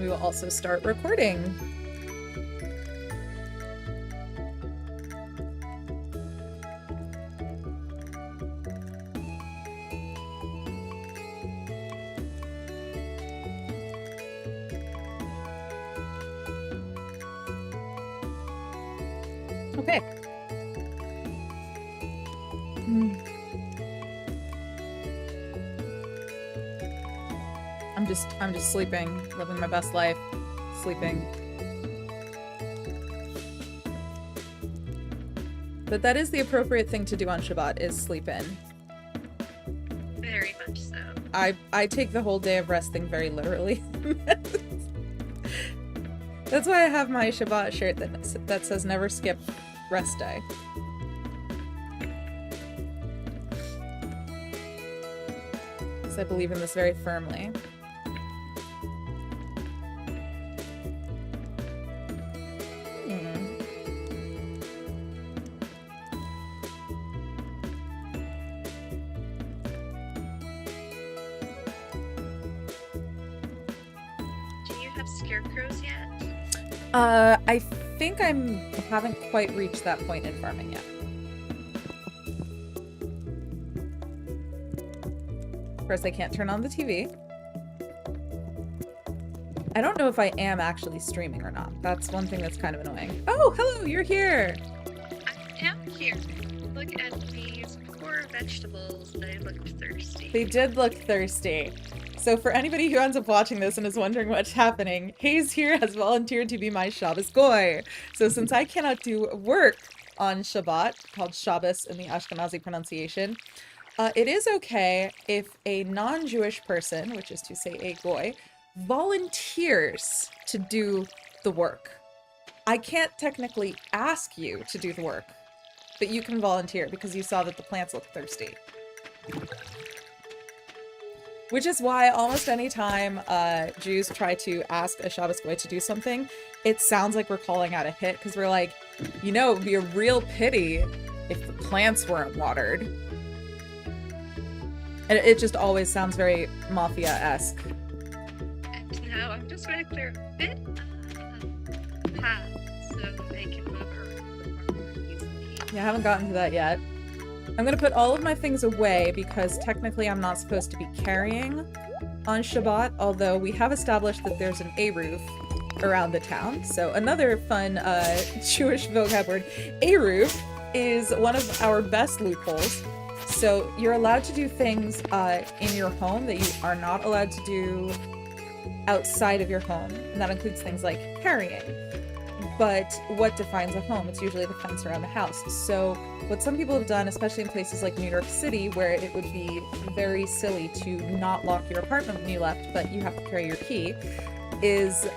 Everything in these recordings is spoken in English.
we will also start recording. Okay. I'm just sleeping, living my best life, sleeping. But that is the appropriate thing to do on Shabbat, is sleep in. Very much so. I take the whole day of resting very literally. That's why I have my Shabbat shirt that says never skip rest day. Because I believe in this very firmly. Scarecrows yet? I think haven't quite reached that point in farming yet. Of course, I can't turn on the TV. I don't know if I am actually streaming or not. That's one thing that's kind of annoying. Oh, hello, you're here! I am here. Look at these poor vegetables. They look thirsty. They did look thirsty. So for anybody who ends up watching this and is wondering what's happening, Hayes here has volunteered to be my Shabbos goy. So since I cannot do work on Shabbat, called Shabbos in the Ashkenazi pronunciation, it is okay if a non-Jewish person, which is to say a goy, volunteers to do the work. I can't technically ask you to do the work, but you can volunteer because you saw that the plants look thirsty. Which is why almost any time Jews try to ask a Shabbos goy to do something, it sounds like we're calling out a hit, because we're like, you know, it would be a real pity if the plants weren't watered. And it just always sounds very Mafia-esque. And now I'm just going to clear a bit of path so they can move around more easily. Yeah, I haven't gotten to that yet. I'm gonna put all of my things away because technically I'm not supposed to be carrying on Shabbat, although we have established that there's an Eruv around the town. So another fun Jewish vocab word. Eruv is one of our best loopholes. So you're allowed to do things in your home that you are not allowed to do outside of your home. And that includes things like carrying. But what defines a home? It's usually the fence around the house. So what some people have done, especially in places like New York City, where it would be very silly to not lock your apartment when you left, but you have to carry your key, is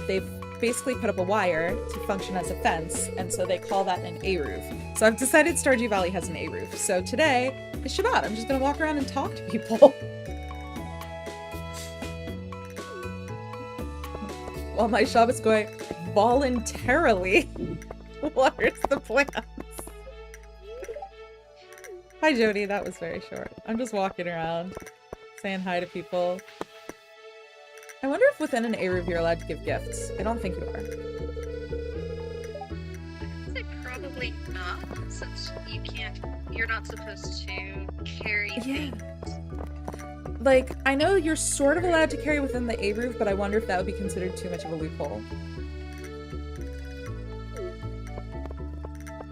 they've basically put up a wire to function as a fence, and so they call that an Eruv. So I've decided Stardew Valley has an Eruv. So today is Shabbat. I'm just going to walk around and talk to people. While my Shabbos goy voluntarily waters the plants. Hi Jody, that was very short. I'm just walking around, saying hi to people. I wonder if within an Eruv you're allowed to give gifts. I don't think you are. I'd say probably not, since you're not supposed to carry things. Like, I know you're sort of allowed to carry within the Eruv, but I wonder if that would be considered too much of a loophole.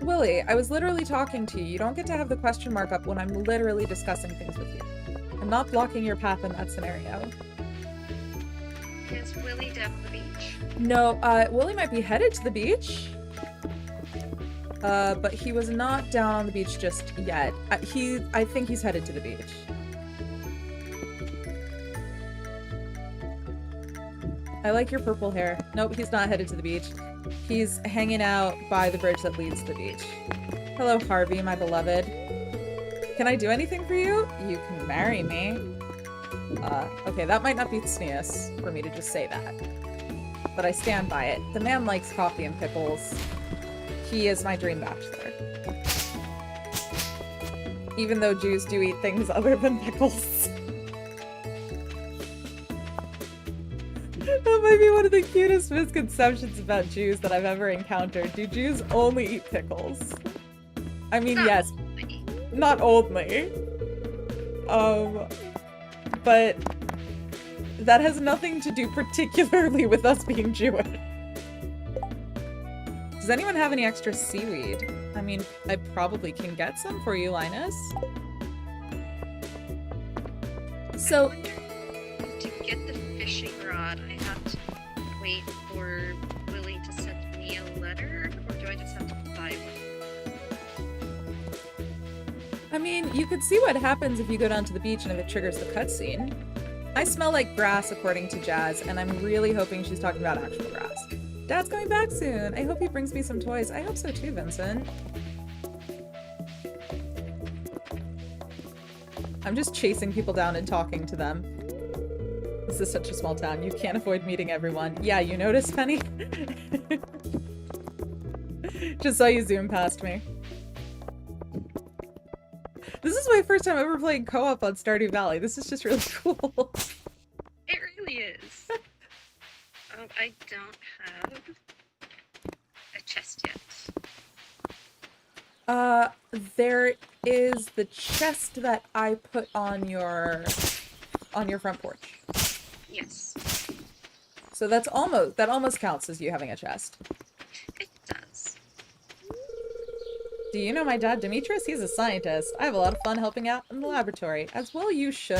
Willie, I was literally talking to you. You don't get to have the question mark up when I'm literally discussing things with you. I'm not blocking your path in that scenario. Is Willie down the beach? No, Willie might be headed to the beach. But he was not down on the beach just yet. I think he's headed to the beach. I like your purple hair. Nope, he's not headed to the beach. He's hanging out by the bridge that leads to the beach. Hello, Harvey, my beloved. Can I do anything for you? You can marry me. Okay, that might not be sneeze for me to just say that. But I stand by it. The man likes coffee and pickles. He is my dream bachelor. Even though Jews do eat things other than pickles. That might be one of the cutest misconceptions about Jews that I've ever encountered. Do Jews only eat pickles? I mean, Not yes, only. not only. But that has nothing to do particularly with us being Jewish. Does anyone have any extra seaweed? I mean, I probably can get some for you, Linus. So, I wonder, to get the fishing rod, I have to wait for Willie to send me a letter, or do I just have to buy one? I mean, you could see what happens if you go down to the beach and if it triggers the cutscene. I smell like grass, according to Jazz, and I'm really hoping she's talking about actual grass. Dad's coming back soon. I hope he brings me some toys. I hope so too, Vincent. I'm just chasing people down and talking to them. This is such a small town. You can't avoid meeting everyone. Yeah, you noticed, Penny? Just saw you zoom past me. This is my first time ever playing co-op on Stardew Valley. This is just really cool. It really is. Oh, I don't have a chest yet. There is the chest that I put on your front porch. Yes, So that almost counts as you having a chest. it does. Do you know my dad, Demetrius? He's a scientist. I have a lot of fun helping out in the laboratory. As well you should.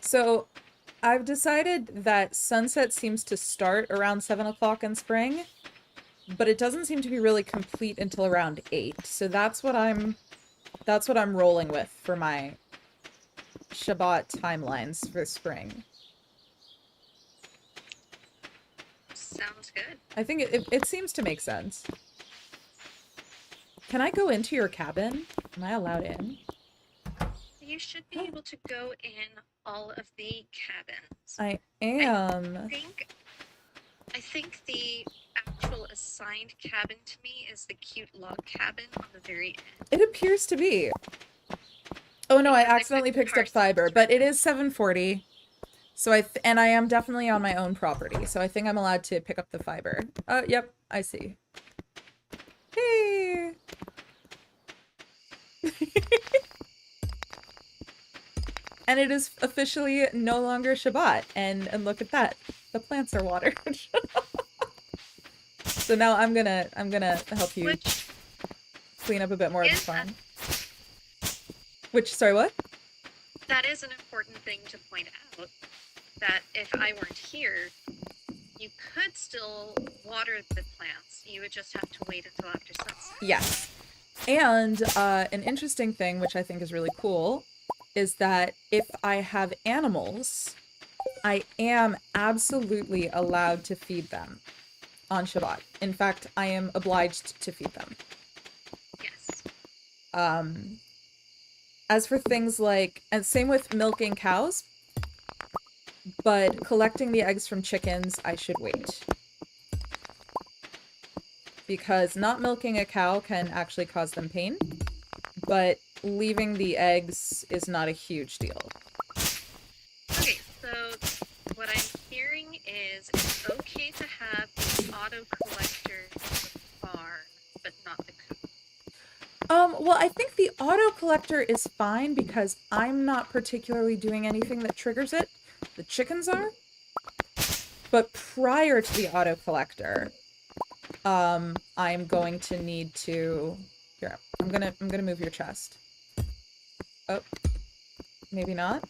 So, I've decided that sunset seems to start around 7 o'clock in spring, but it doesn't seem to be really complete until around 8. So that's what I'm rolling with for my Shabbat timelines for spring. Sounds good. I think it seems to make sense. Can I go into your cabin? Am I allowed in? You should be able to go in all of the cabins. I am. I think the actual assigned cabin to me is the cute log cabin on the very end. It appears to be. Oh no, I accidentally picked up fiber, but it is 7:40. So and I am definitely on my own property, so I think I'm allowed to pick up the fiber. Yep, I see. Hey. And it is officially no longer Shabbat, and look at that. The plants are watered. So now I'm gonna help you Which clean up a bit more of the is farm. Sorry, what? that is an important thing to point out, that if I weren't here, you could still water the plants. You would just have to wait until after sunset. Yes. And an interesting thing, which I think is really cool, is that if I have animals, I am absolutely allowed to feed them on Shabbat. In fact, I am obliged to feed them. Yes. As for things like, and same with milking cows, but collecting the eggs from chickens, I should wait. Because not milking a cow can actually cause them pain, but leaving the eggs is not a huge deal. Okay, so what I'm hearing is it's okay to have the auto collector in the barn, but not the coop. Well, I think the auto collector is fine because I'm not particularly doing anything that triggers it. The chickens are. But prior to the auto collector, I'm going to need to... Here, I'm gonna move your chest. Oh. Maybe not.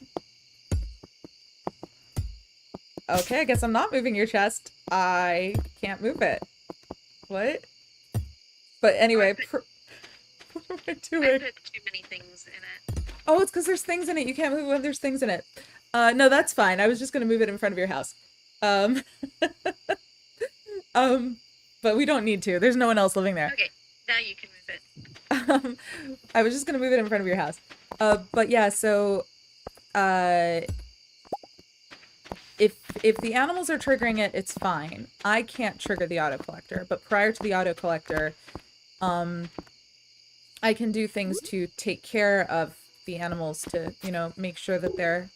Okay, I guess I'm not moving your chest. I can't move it. What? But anyway, what am I doing? I put too many things in it. Oh, it's because there's things in it. You can't move it when there's things in it. No, that's fine. I was just gonna move it in front of your house. But we don't need to. There's no one else living there. Okay, now you can move it. I was just gonna move it in front of your house. But yeah, so, if the animals are triggering it, it's fine. I can't trigger the auto collector, but prior to the auto collector, I can do things to take care of the animals to, you know, make sure that they're,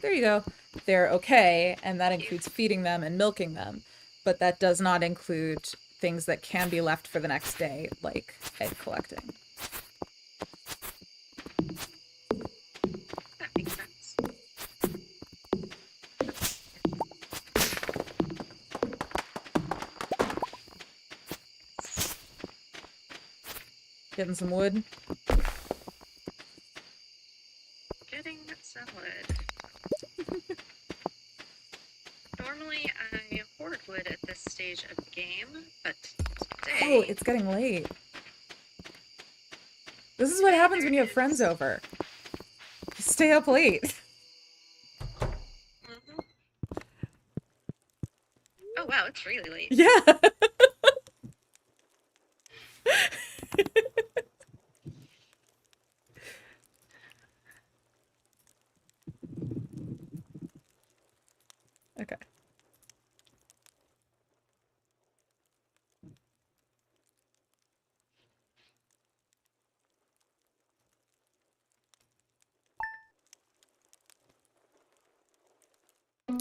there you go, they're okay, and that includes feeding them and milking them. But that does not include things that can be left for the next day, like egg collecting. That makes sense. Getting some wood. Getting some wood. Normally I hoard wood at this stage of the game, but today... Oh, it's getting late. This is what happens when you have friends over. You stay up late. Mm-hmm. Oh wow, it's really late. Yeah. Okay.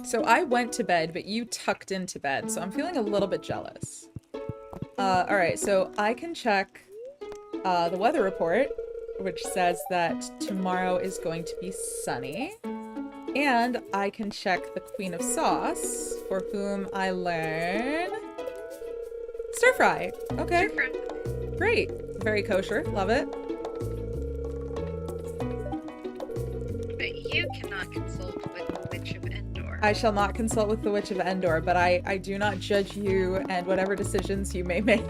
So I went to bed, but you tucked into bed, so I'm feeling a little bit jealous. Alright, so I can check the weather report, which says that tomorrow is going to be sunny. And I can check the Queen of Sauce, for whom I learn... Stir fry. Okay. Stir fry. Great. Very kosher. Love it. But you cannot consult with the Witch of Endor. I shall not consult with the Witch of Endor, but I do not judge you and whatever decisions you may make.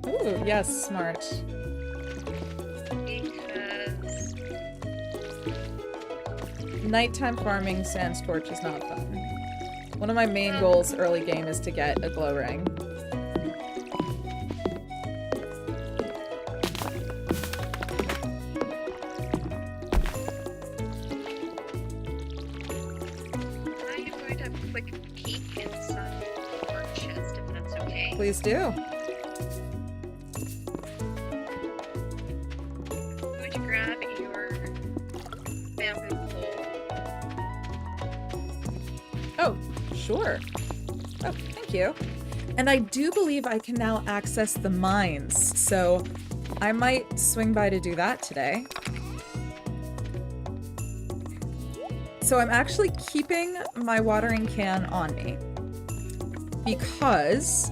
Ooh, yes, smart. Because nighttime farming sans torch is not fun. One of my main goals early game is to get a glow ring. I'm going to have a quick peek inside our chest, if that's okay. Please do. Sure. Oh, thank you. And I do believe I can now access the mines, so I might swing by to do that today. So I'm actually keeping my watering can on me because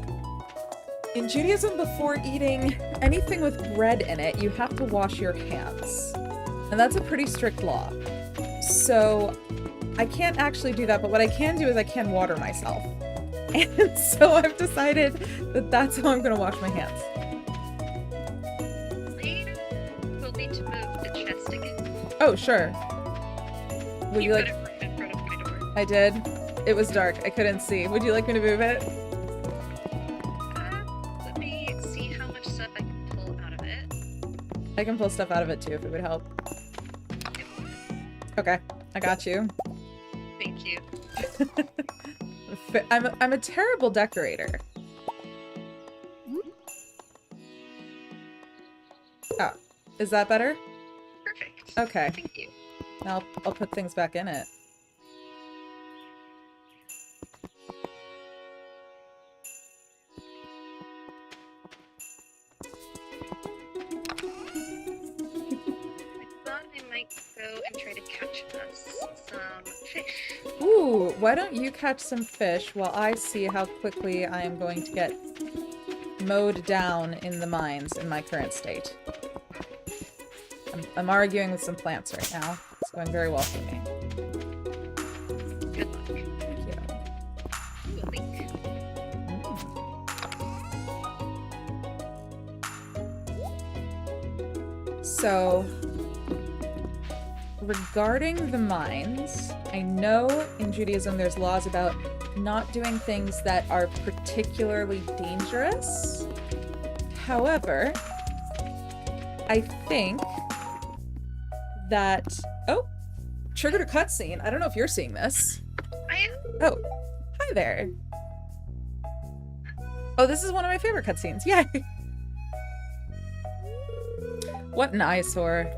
in Judaism, before eating anything with bread in it, you have to wash your hands. And that's a pretty strict law. So I can't actually do that, but what I can do is I can water myself. And so I've decided that that's how I'm going to wash my hands. Later, we'll need to move the chest again. Oh, sure. Would you like... put it right in front of my door. I did. It was dark. I couldn't see. Would you like me to move it? Let me see how much stuff I can pull out of it. I can pull stuff out of it too if it would help. Okay, I got you. Thank you. I'm a terrible decorator. Oh, is that better? Perfect. Okay. Thank you. Now I'll put things back in it. And try to catch us some fish. Ooh, why don't you catch some fish while I see how quickly I am going to get mowed down in the mines in my current state. I'm arguing with some plants right now. It's going very well for me. Good luck. Thank you. Ooh, a link. So... regarding the mines, I know in Judaism there's laws about not doing things that are particularly dangerous. However, I think that... Oh! Triggered a cutscene. I don't know if you're seeing this. I am. Oh, hi there. Oh, this is one of my favorite cutscenes. Yay! What an eyesore.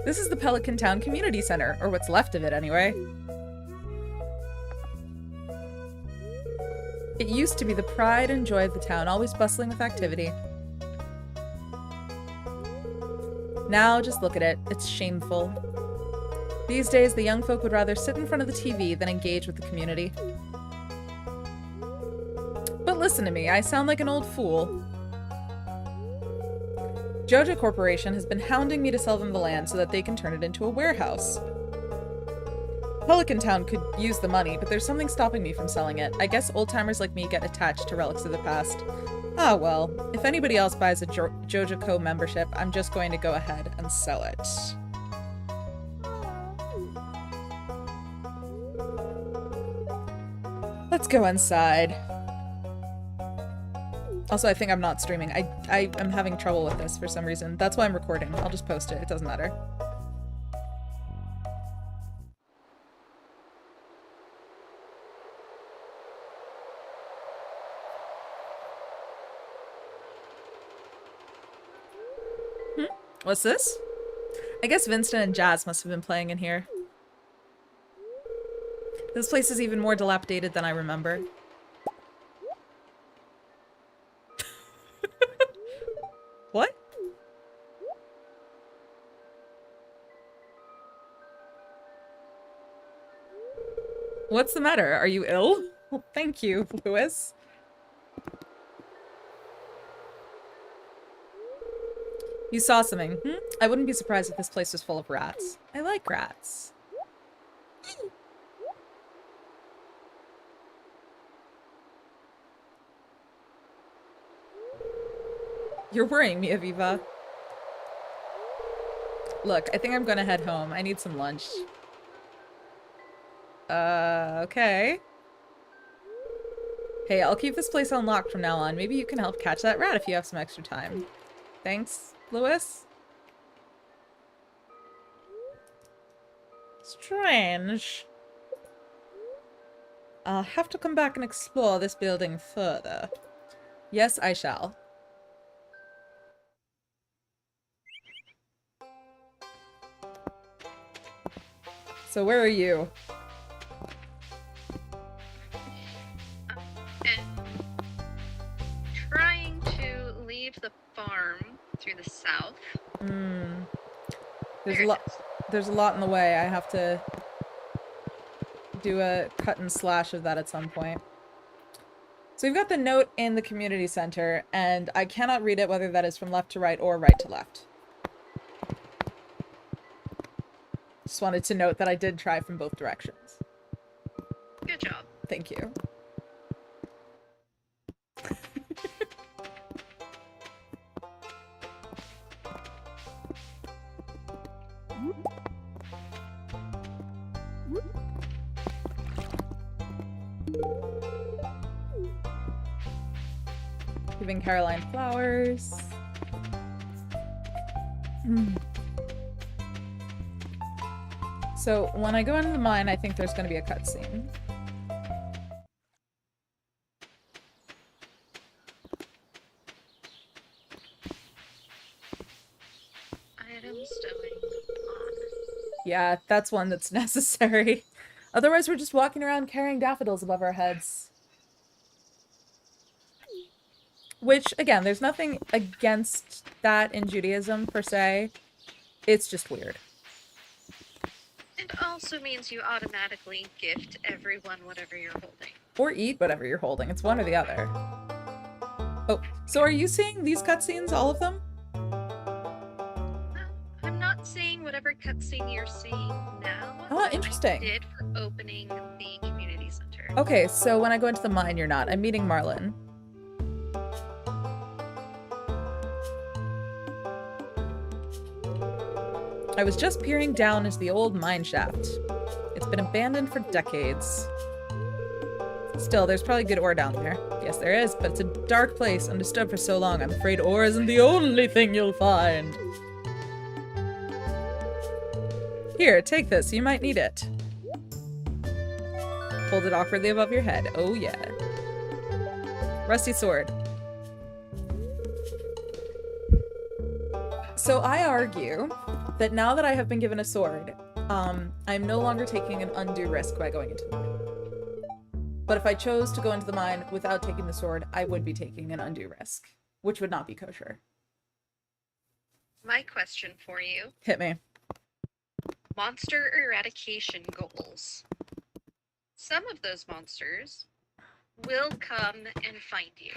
This is the Pelican Town Community Center, or what's left of it anyway. It used to be the pride and joy of the town, always bustling with activity. Now, just look at it. It's shameful. These days, the young folk would rather sit in front of the TV than engage with the community. But listen to me, I sound like an old fool. Joja Corporation has been hounding me to sell them the land so that they can turn it into a warehouse. Pelican Town could use the money, but there's something stopping me from selling it. I guess old-timers like me get attached to relics of the past. Ah well, if anybody else buys a Joja Co membership, I'm just going to go ahead and sell it. Let's go inside. Also, I think I'm not streaming. I am having trouble with this for some reason. That's why I'm recording. I'll just post it. It doesn't matter. What's this? I guess Vincent and Jazz must have been playing in here. This place is even more dilapidated than I remember. What? What's the matter? Are you ill? Well, thank you, Louis. You saw something, hmm? I wouldn't be surprised if this place was full of rats. I like rats. You're worrying me, Aviva. Look, I think I'm gonna head home. I need some lunch. Okay. Hey, I'll keep this place unlocked from now on. Maybe you can help catch that rat if you have some extra time. Thanks, Louis. Strange. I'll have to come back and explore this building further. Yes, I shall. So where are you? Trying to leave the farm through the south. There's a lot in the way. I have to do a cut and slash of that at some point. So we've got the note in the community center, and I cannot read it whether that is from left to right or right to left. Just wanted to note that I did try from both directions. Good job. Thank you. Giving Caroline flowers. So when I go into the mine, I think there's going to be a cutscene. Item stowing on. Yeah, that's one that's necessary. Otherwise, we're just walking around carrying daffodils above our heads. Which, again, there's nothing against that in Judaism, per se. It's just weird. It also means you automatically gift everyone whatever you're holding. Or eat whatever you're holding. It's one or the other. Oh, so are you seeing these cutscenes, all of them? I'm not saying whatever cutscene you're seeing now. Oh, interesting. I did for opening the community center. Okay, so when I go into the mine, you're not. I'm meeting Marlin. I was just peering down into the old mine shaft. It's been abandoned for decades. Still, there's probably good ore down there. Yes, there is, but it's a dark place, undisturbed for so long. I'm afraid ore isn't the only thing you'll find. Here, take this. You might need it. Hold it awkwardly above your head. Oh, yeah. Rusty sword. So I argue that now that I have been given a sword, I'm no longer taking an undue risk by going into the mine. But if I chose to go into the mine without taking the sword, I would be taking an undue risk, which would not be kosher. My question for you. Hit me. Monster eradication goals. Some of those monsters will come and find you.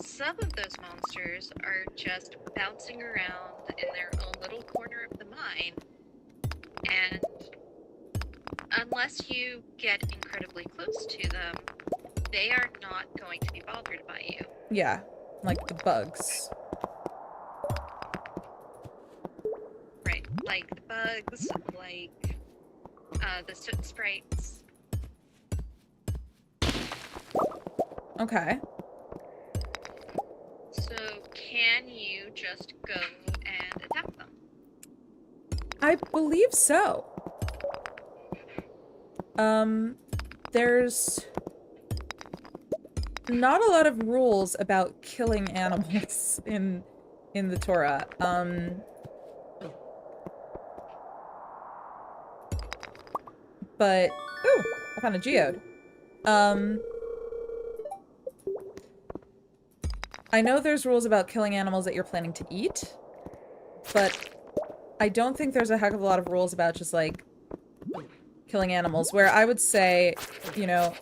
Some of those monsters are just bouncing around in their own little corner of the mine, and unless you get incredibly close to them, they are not going to be bothered by you. Yeah, like the bugs. Right, like the bugs, like the soot sprites. Okay. So can you just go and attack them? I believe so. There's not a lot of rules about killing animals in the Torah. But ooh, I found a geode. I know there's rules about killing animals that you're planning to eat, but I don't think there's a heck of a lot of rules about just like killing animals, where I would say, you know,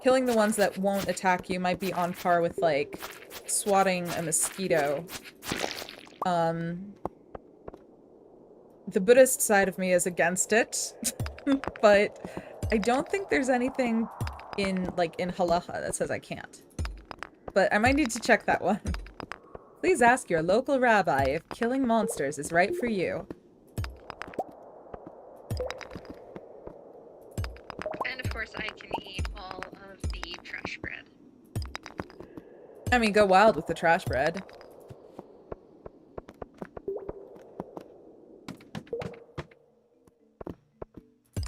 killing the ones that won't attack you might be on par with like swatting a mosquito. The Buddhist side of me is against it, but I don't think there's anything in halacha that says I can't. But I might need to check that one. Please ask your local rabbi if killing monsters is right for you. And of course I can eat all of the trash bread. I mean, go wild with the trash bread.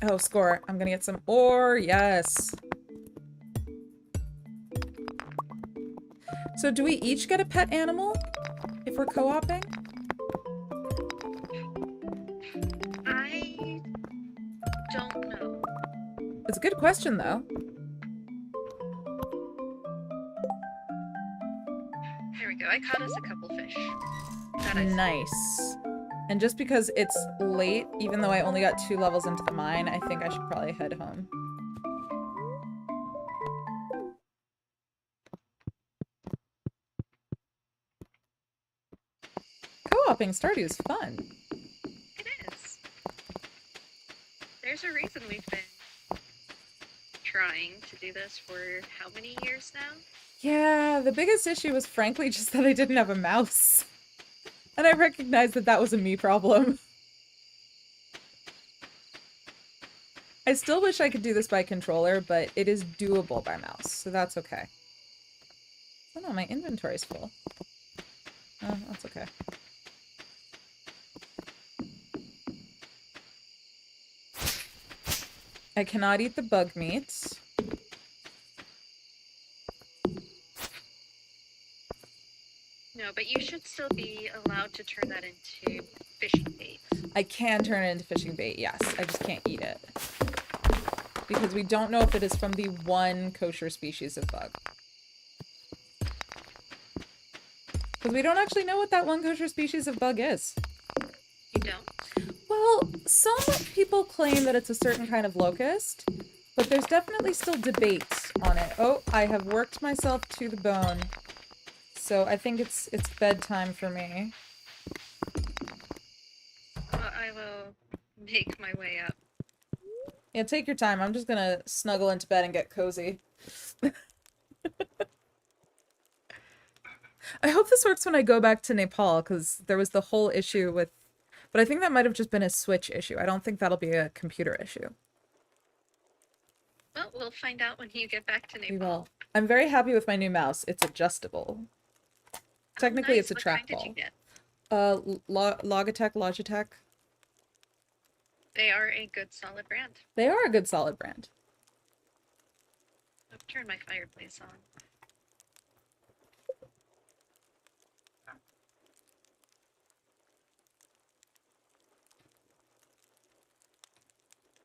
Oh, score. I'm gonna get some ore. Yes. So do we each get a pet animal if we're co-oping? I don't know. It's a good question, though. There we go. I caught us a couple fish. Nice. And just because it's late, even though I only got 2 levels into the mine, I think I should probably head home. Co-oping Stardew is fun. It is. There's a reason we've been trying to do this for how many years now? Yeah, the biggest issue was frankly just that I didn't have a mouse. And I recognized that that was a me problem. I still wish I could do this by controller, but it is doable by mouse, so that's okay. Oh no, my inventory's full. Oh, that's okay. I cannot eat the bug meat. No, but you should still be allowed to turn that into fishing bait. I can turn it into fishing bait, yes. I just can't eat it. Because we don't know if it is from the one kosher species of bug. Because we don't actually know what that one kosher species of bug is. You don't? Well, some people claim that it's a certain kind of locust, but there's definitely still debate on it. Oh, I have worked myself to the bone. So I think it's bedtime for me. I will make my way up. Yeah, take your time. I'm just gonna snuggle into bed and get cozy. I hope this works when I go back to Nepal, because there was the whole issue with... But I think that might have just been a Switch issue. I don't think that'll be a computer issue. Well, we'll find out when you get back to Nepal. We will. I'm very happy with my new mouse. It's adjustable. Technically, nice. it's a What kind trackball. did you get? Logitech. They are a good solid brand. They are a good solid brand. I've turned my fireplace on.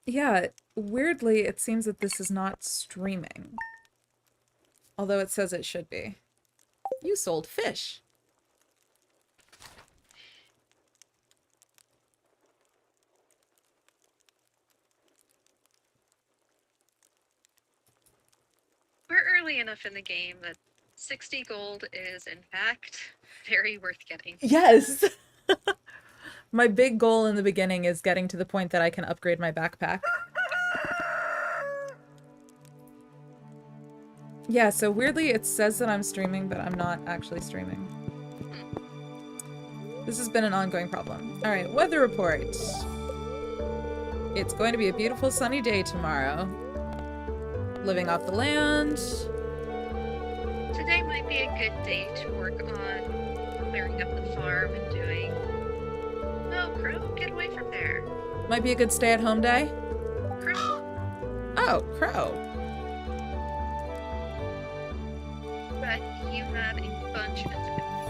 Yeah, weirdly, it seems that this is not streaming. Although it says it should be. You sold fish. We're early enough in the game that 60 gold is, in fact, very worth getting. Yes! My big goal in the beginning is getting to the point that I can upgrade my backpack. Yeah, so weirdly it says that I'm streaming, but I'm not actually streaming. This has been an ongoing problem. Alright, weather report. It's going to be a beautiful sunny day tomorrow. Living off the land. Today might be a good day to work on clearing up the farm and doing... No, Crow, get away from there. Might be a good stay-at-home day. Crow. Oh, Crow. But you have a bunch of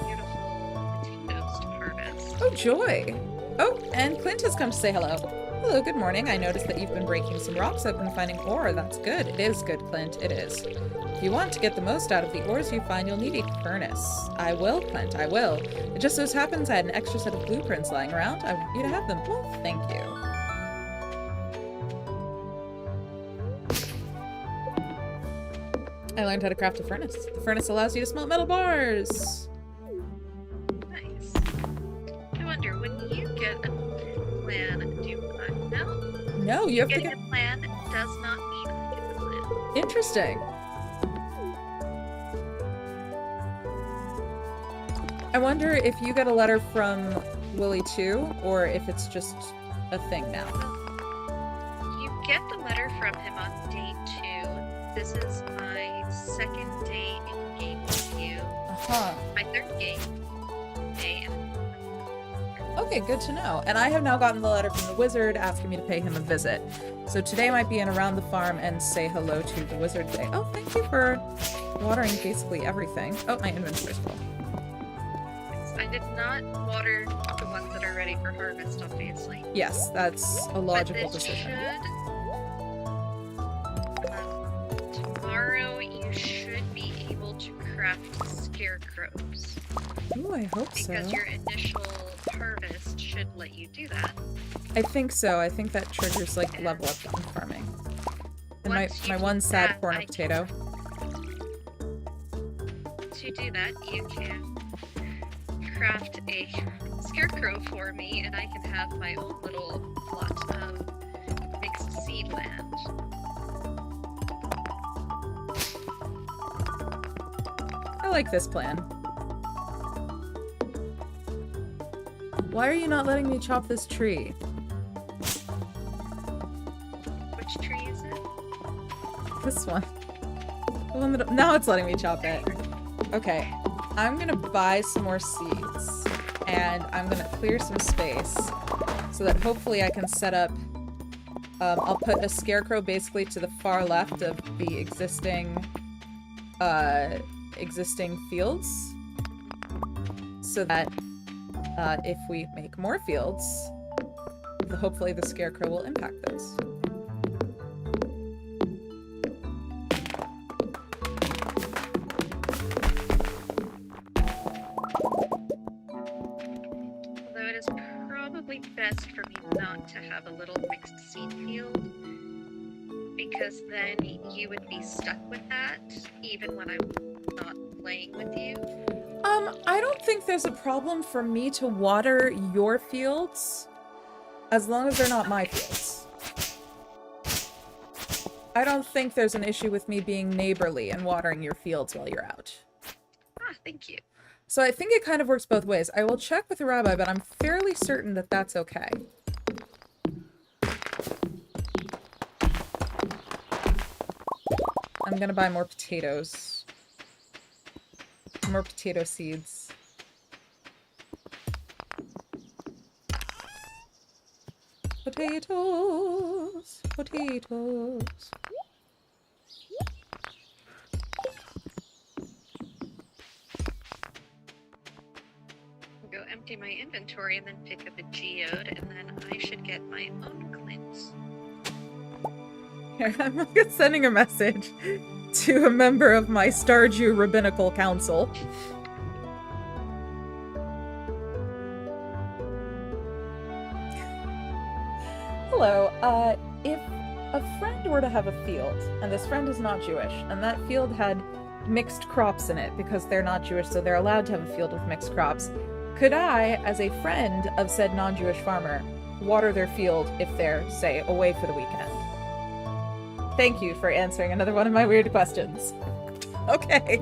beautiful potatoes to harvest. Oh, joy. Oh, and Clint has come to say hello. Hello, good morning. I noticed that you've been breaking some rocks. I've been finding ore. That's good. It is good, Clint. It is. If you want to get the most out of the ores you find, you'll need a furnace. I will, Clint. I will. It just so happens I had an extra set of blueprints lying around. I want you to have them. Well, thank you. I learned how to craft a furnace. The furnace allows you to smelt metal bars. Nice. I wonder, when you get a plan, No, you have to getting get... a plan does not mean I get the plan. Interesting. I wonder if you get a letter from Willie too, or if it's just a thing now. You get the letter from him on day 2. This is my second day in game with you. My third game. Day. Okay, good to know. And I have now gotten the letter from the wizard asking me to pay him a visit. So today might be in around the farm and say hello to the wizard today. Oh, thank you for watering basically everything. Oh, my inventory's full. I did not water the ones that are ready for harvest, obviously. Yes, that's a logical decision. Tomorrow you should be able to craft scarecrows. Ooh, I hope so. Because your initial harvest should let you do that. I think so. I think that triggers like level up on farming. And my one sad corn of potato. To do that, you can craft a scarecrow for me, and I can have my own little plot of mixed seed land. I like this plan. Why are you not letting me chop this tree? Which tree is it? This one. The one that... Now it's letting me chop it. Okay. I'm gonna buy some more seeds. And I'm gonna clear some space so that hopefully I can set up... I'll put a scarecrow basically to the far left of the existing fields. So that if we make more fields, hopefully the scarecrow will impact those. Although it is probably best for me not to have a little mixed seed field, because then you would be stuck with that, even when I'm not playing with you. I don't think there's a problem for me to water your fields, as long as they're not my fields. I don't think there's an issue with me being neighborly and watering your fields while you're out. Ah, thank you. So I think it kind of works both ways. I will check with the rabbi, but I'm fairly certain that that's okay. I'm gonna buy more potatoes. More potato seeds. Potatoes. Potatoes. Go empty my inventory and then pick up a geode, and then I should get my own clint. Here, I'm sending a message to a member of my StarJew Rabbinical Council. Hello, if a friend were to have a field, and this friend is not Jewish, and that field had mixed crops in it because they're not Jewish, so they're allowed to have a field with mixed crops, could I, as a friend of said non-Jewish farmer, water their field if they're, say, away for the weekend? Thank you for answering another one of my weird questions. Okay.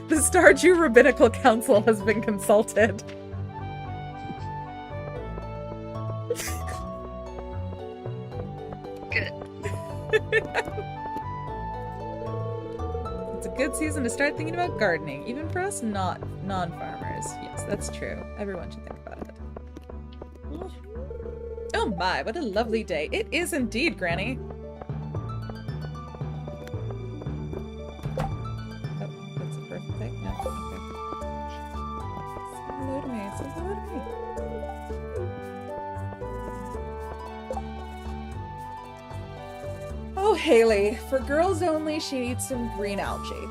The StarJew Rabbinical Council has been consulted. Good. It's a good season to start thinking about gardening, even for us non-farmers. Yes, that's true. Everyone should think about it. Oh my, what a lovely day. It is indeed, Granny. Oh, that's a perfect thing? No, okay. Say hello to me, say hello to me. Oh, Haley, for girls only, she needs some green algae.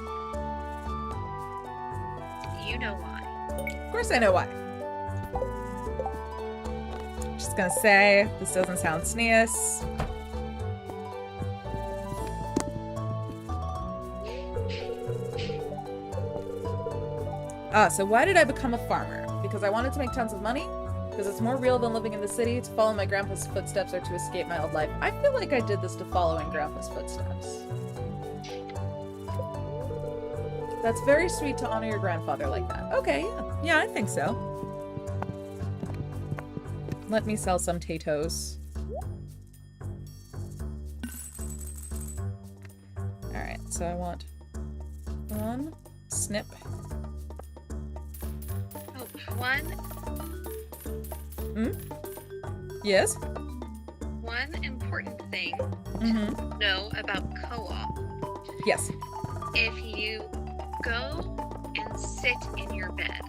You know why. Of course I know why. Just gonna say, this doesn't sound sneeze. So why did I become a farmer? Because I wanted to make tons of money? Because it's more real than living in the city, to follow my grandpa's footsteps, or to escape my old life. I feel like I did this to follow in grandpa's footsteps. That's very sweet to honor your grandfather like that. Okay, yeah. Yeah, I think so. Let me sell some potatoes. Alright, so I want one snip. Oh, one. Hmm? Yes? One important thing Mm-hmm. to know about co-op. Yes. If you go and sit in your bed,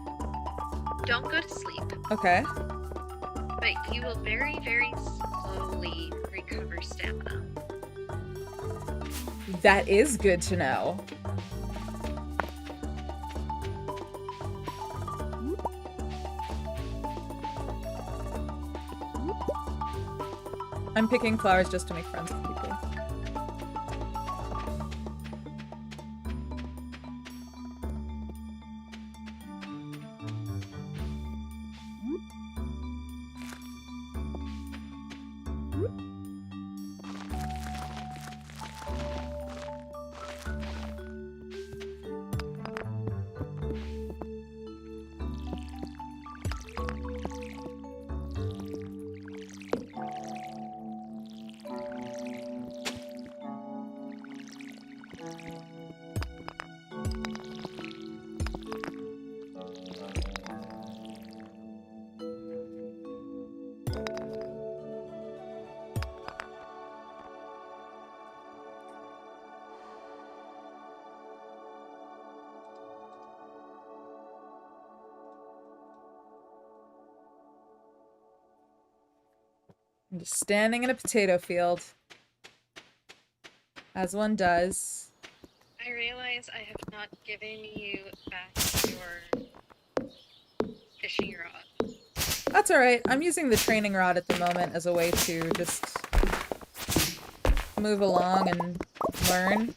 don't go to sleep, Okay. but you will very, very slowly recover stamina. That is good to know. I'm picking flowers just to make friends with people. I'm just standing in a potato field. As one does. I realize I have not given you back your fishing rod. That's alright. I'm using the training rod at the moment as a way to just move along and learn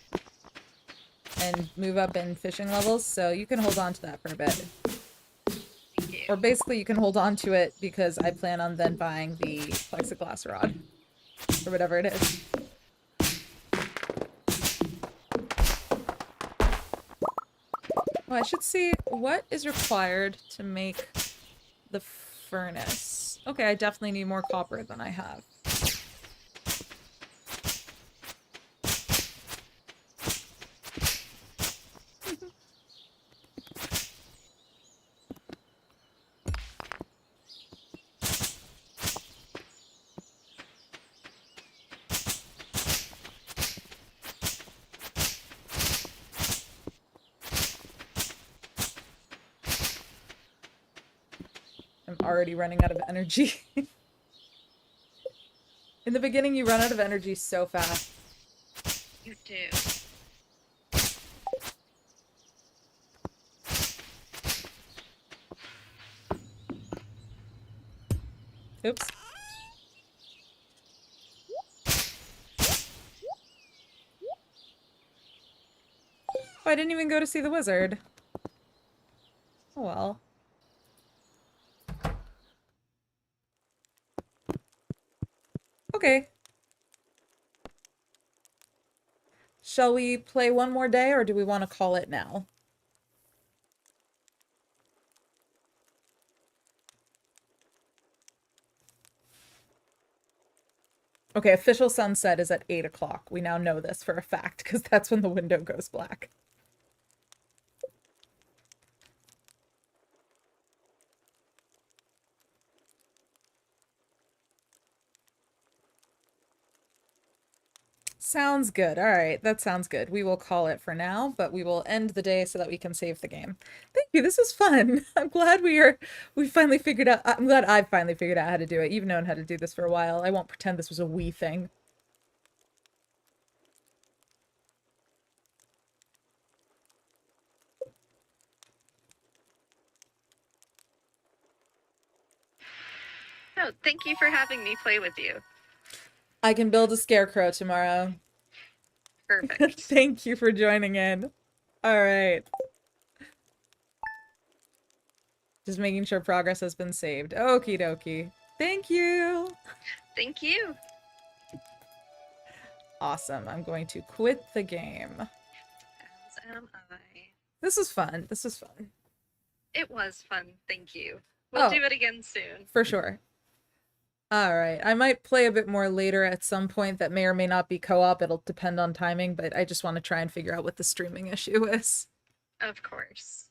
and move up in fishing levels, so you can hold on to that for a bit. Thank you. Or basically you can hold on to it because I plan on then buying the plexiglass rod. Or whatever it is. Oh, I should see what is required to make the furnace. Okay, I definitely need more copper than I have. I'm already running out of energy. In the beginning, you run out of energy so fast. You do. Oops. Oh, I didn't even go to see the wizard. Oh well. Okay. Shall we play one more day, or do we want to call it now? Okay, official sunset is at 8 o'clock. We now know this for a fact, because that's when the window goes black. Sounds good. All right, that sounds good. We will call it for now, but we will end the day so that we can save the game. Thank you. This was fun. I'm glad we finally figured out. I'm glad I've finally figured out how to do it. You've known how to do this for a while. I won't pretend this was a wee thing. Oh, thank you for having me play with you. I can build a scarecrow tomorrow. Perfect. Thank you for joining in. All right. Just making sure progress has been saved. Okie dokie. Thank you. Thank you. Awesome. I'm going to quit the game. As am I. This is fun. This is fun. It was fun. Thank you. We'll Oh, do it again soon. for sure. All right. I might play a bit more later at some point that may or may not be co-op. It'll depend on timing, but I just want to try and figure out what the streaming issue is. Of course.